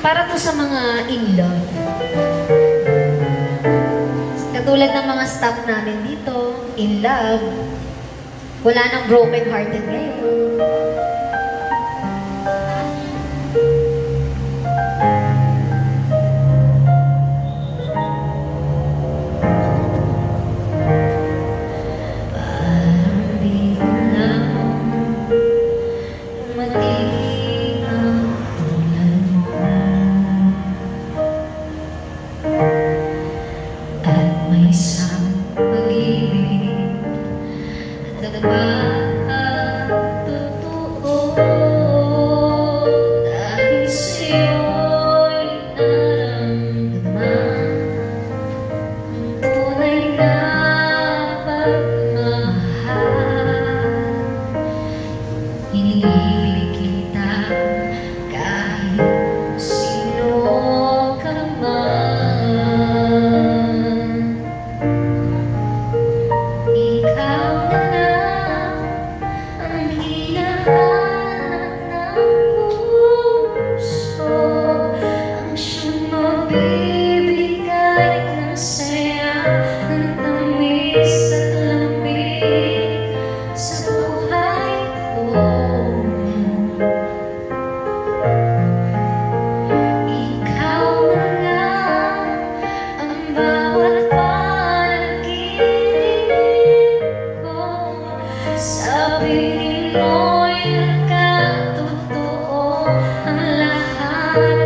Para to sa mga in love. Katulad ng mga staff namin dito, in love. Wala nang broken hearted ngayon. Parang biglang magiging ang tulad mo. At may isang pag-ibig at nagpapatotoo dahil sa'yo'y naramdaman ang tunay na pagmamahal. Iniibig kita kahit sino ka man. Ikaw na lang ang hinahanap ng puso, ang siyang magbibigay ng saya, ng tamis at lamig sa buhay ko. Ikaw na lang ang bawat panaginip ko. Sa piling mo'y nagkatotoo ang lahat.